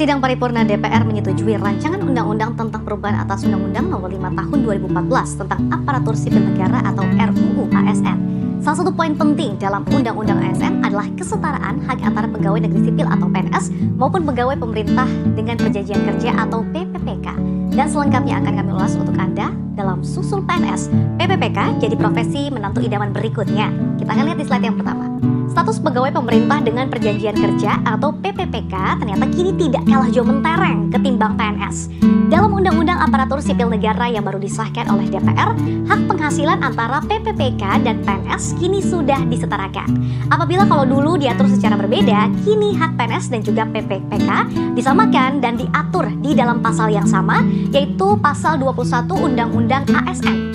Sidang Paripurna DPR menyetujui rancangan undang-undang tentang perubahan atas Undang-Undang Nomor 5 Tahun 2014 tentang Aparatur Sipil Negara atau RUU ASN. Salah satu poin penting dalam Undang-Undang ASN adalah kesetaraan hak antara pegawai negeri sipil atau PNS maupun pegawai pemerintah dengan perjanjian kerja atau PPPK. Dan selengkapnya akan kami ulas untuk Anda dalam Susul PNS. PPPK jadi profesi menantu idaman berikutnya. Kita akan lihat di slide yang pertama. Status pegawai pemerintah dengan perjanjian kerja atau PPPK ternyata kini tidak kalah jauh mentereng ketimbang PNS. Dalam Undang-Undang Aparatur Sipil Negara yang baru disahkan oleh DPR, hak penghasilan antara PPPK dan PNS kini sudah disetarakan. Apabila kalau dulu diatur secara berbeda, kini hak PNS dan juga PPPK disamakan dan diatur di dalam pasal yang sama, yaitu pasal 21 Undang-Undang ASN.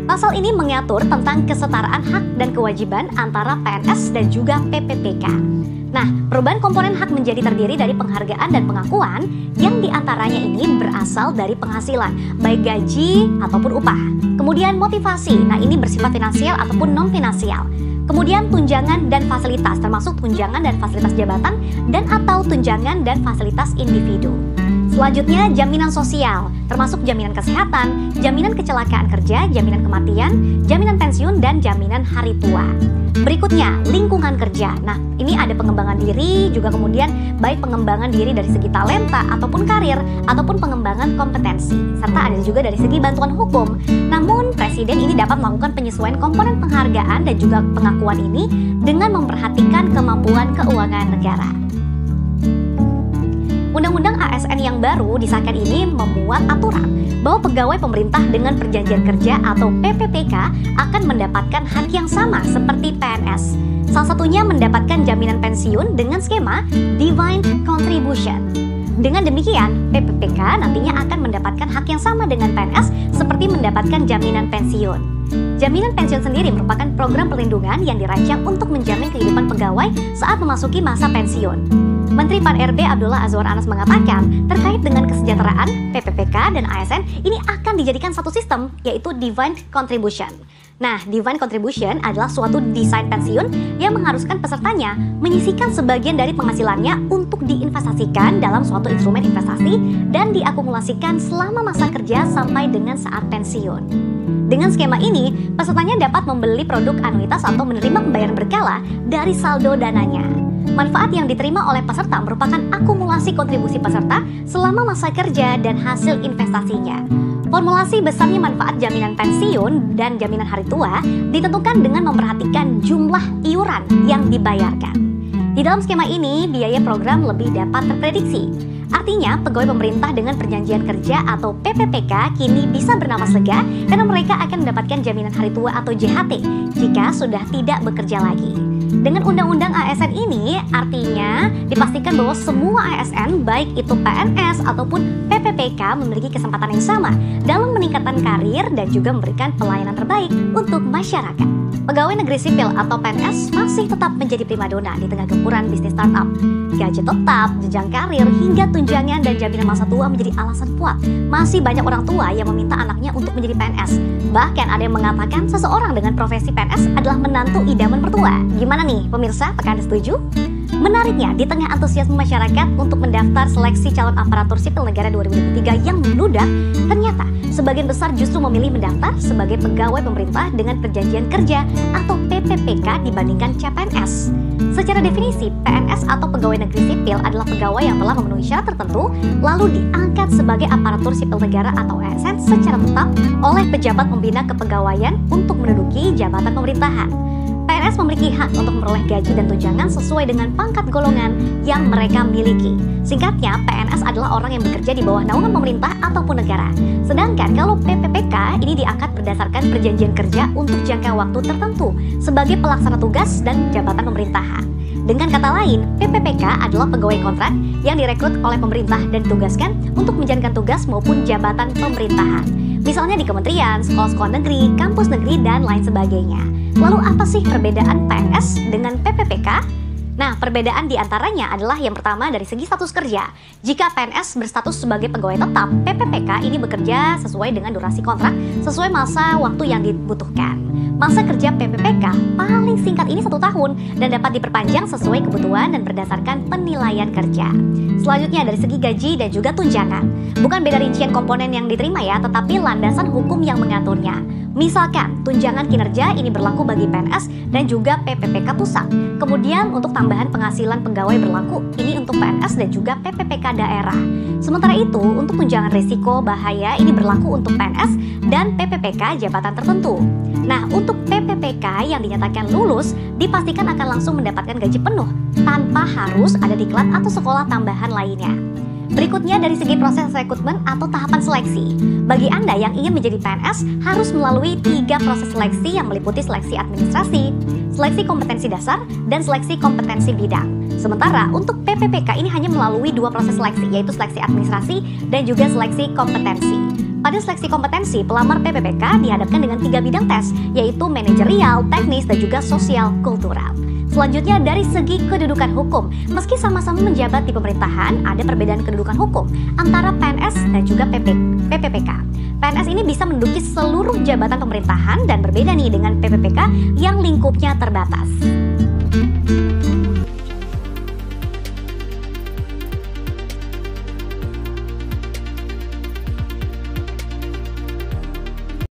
Pasal ini mengatur tentang kesetaraan hak dan kewajiban antara PNS dan juga PPPK. Nah, perubahan komponen hak menjadi terdiri dari penghargaan dan pengakuan yang diantaranya ini berasal dari penghasilan, baik gaji ataupun upah. Kemudian motivasi, nah ini bersifat finansial ataupun non-finansial. Kemudian tunjangan dan fasilitas, termasuk tunjangan dan fasilitas jabatan dan atau tunjangan dan fasilitas individu. Selanjutnya, jaminan sosial, termasuk jaminan kesehatan, jaminan kecelakaan kerja, jaminan kematian, jaminan pensiun, dan jaminan hari tua. Berikutnya, lingkungan kerja. Nah, ini ada pengembangan diri, juga kemudian baik pengembangan diri dari segi talenta, ataupun karir, ataupun pengembangan kompetensi. Serta ada juga dari segi bantuan hukum. Namun, Presiden ini dapat melakukan penyesuaian komponen penghargaan dan juga pengakuan ini dengan memperhatikan kemampuan keuangan negara. Undang-Undang ASN yang baru disahkan ini memuat aturan bahwa pegawai pemerintah dengan perjanjian kerja atau PPPK akan mendapatkan hak yang sama seperti PNS. Salah satunya mendapatkan jaminan pensiun dengan skema Defined Contribution. Dengan demikian, PPPK nantinya akan mendapatkan hak yang sama dengan PNS seperti mendapatkan jaminan pensiun. Jaminan pensiun sendiri merupakan program perlindungan yang dirancang untuk menjamin kehidupan pegawai saat memasuki masa pensiun. Menteri Pan-RB Abdullah Azwar Anas mengatakan terkait dengan kesejahteraan, PPPK dan ASN ini akan dijadikan satu sistem, yaitu Defined Contribution. Nah, Defined Contribution adalah suatu desain pensiun yang mengharuskan pesertanya menyisihkan sebagian dari penghasilannya untuk diinvestasikan dalam suatu instrumen investasi dan diakumulasikan selama masa kerja sampai dengan saat pensiun. Dengan skema ini, pesertanya dapat membeli produk anuitas atau menerima pembayaran berkala dari saldo dananya. Manfaat yang diterima oleh peserta merupakan akumulasi kontribusi peserta selama masa kerja dan hasil investasinya. Formulasi besarnya manfaat jaminan pensiun dan jaminan hari tua ditentukan dengan memperhatikan jumlah iuran yang dibayarkan. Di dalam skema ini, biaya program lebih dapat terprediksi. Artinya, pegawai pemerintah dengan perjanjian kerja atau PPPK kini bisa bernapas lega karena mereka akan mendapatkan jaminan hari tua atau JHT jika sudah tidak bekerja lagi. Dengan Undang-Undang ASN ini, artinya dipastikan bahwa semua ASN, baik itu PNS ataupun PPPK, memiliki kesempatan yang sama dalam meningkatkan karir dan juga memberikan pelayanan terbaik untuk masyarakat. Pegawai negeri sipil atau PNS masih tetap menjadi primadona di tengah gempuran bisnis startup. Gaji tetap, jenjang karir, hingga tunjangan dan jaminan masa tua menjadi alasan kuat. Masih banyak orang tua yang meminta anaknya untuk menjadi PNS. Bahkan ada yang mengatakan seseorang dengan profesi PNS adalah menantu idaman mertua. Gimana nih pemirsa, apakah Anda setuju? Menariknya, di tengah antusiasme masyarakat untuk mendaftar seleksi calon aparatur sipil negara 2023 yang membludak, ternyata sebagian besar justru memilih mendaftar sebagai pegawai pemerintah dengan perjanjian kerja atau PPPK dibandingkan CPNS. Secara definisi, PNS atau pegawai negeri sipil adalah pegawai yang telah memenuhi syarat tertentu lalu diangkat sebagai aparatur sipil negara atau ASN secara tetap oleh pejabat pembina kepegawaian untuk menduduki jabatan pemerintahan. PNS memiliki hak untuk memperoleh gaji dan tunjangan sesuai dengan pangkat golongan yang mereka miliki. Singkatnya, PNS adalah orang yang bekerja di bawah naungan pemerintah ataupun negara. Sedangkan kalau PPPK ini diangkat berdasarkan perjanjian kerja untuk jangka waktu tertentu sebagai pelaksana tugas dan jabatan pemerintahan. Dengan kata lain, PPPK adalah pegawai kontrak yang direkrut oleh pemerintah dan ditugaskan untuk menjalankan tugas maupun jabatan pemerintahan. Misalnya di kementerian, sekolah-sekolah negeri, kampus negeri, dan lain sebagainya. Lalu apa sih perbedaan PNS dengan PPPK? Nah, perbedaan di antaranya adalah yang pertama dari segi status kerja. Jika PNS berstatus sebagai pegawai tetap, PPPK ini bekerja sesuai dengan durasi kontrak, sesuai masa waktu yang dibutuhkan. Masa kerja PPPK paling singkat ini 1 tahun dan dapat diperpanjang sesuai kebutuhan dan berdasarkan penilaian kerja. Selanjutnya dari segi gaji dan juga tunjangan. Bukan beda rincian komponen yang diterima ya, tetapi landasan hukum yang mengaturnya. Misalkan, tunjangan kinerja ini berlaku bagi PNS dan juga PPPK pusat. Kemudian untuk tambahan penghasilan pegawai berlaku ini untuk PNS dan juga PPPK daerah. Sementara itu, untuk tunjangan risiko bahaya ini berlaku untuk PNS dan PPPK jabatan tertentu. Nah, untuk PPPK yang dinyatakan lulus, dipastikan akan langsung mendapatkan gaji penuh tanpa harus ada diklat atau sekolah tambahan lainnya. Berikutnya dari segi proses rekrutmen atau tahapan seleksi. Bagi Anda yang ingin menjadi PNS harus melalui 3 proses seleksi yang meliputi seleksi administrasi, seleksi kompetensi dasar, dan seleksi kompetensi bidang. Sementara untuk PPPK ini hanya melalui 2 proses seleksi, yaitu seleksi administrasi dan juga seleksi kompetensi. Pada seleksi kompetensi, pelamar PPPK dihadapkan dengan 3 bidang tes, yaitu manajerial, teknis, dan juga sosial kultural. Selanjutnya dari segi kedudukan hukum, meski sama-sama menjabat di pemerintahan, ada perbedaan kedudukan hukum antara PNS dan juga PPPK. PNS ini bisa menduduki seluruh jabatan pemerintahan dan berbeda nih dengan PPPK yang lingkupnya terbatas.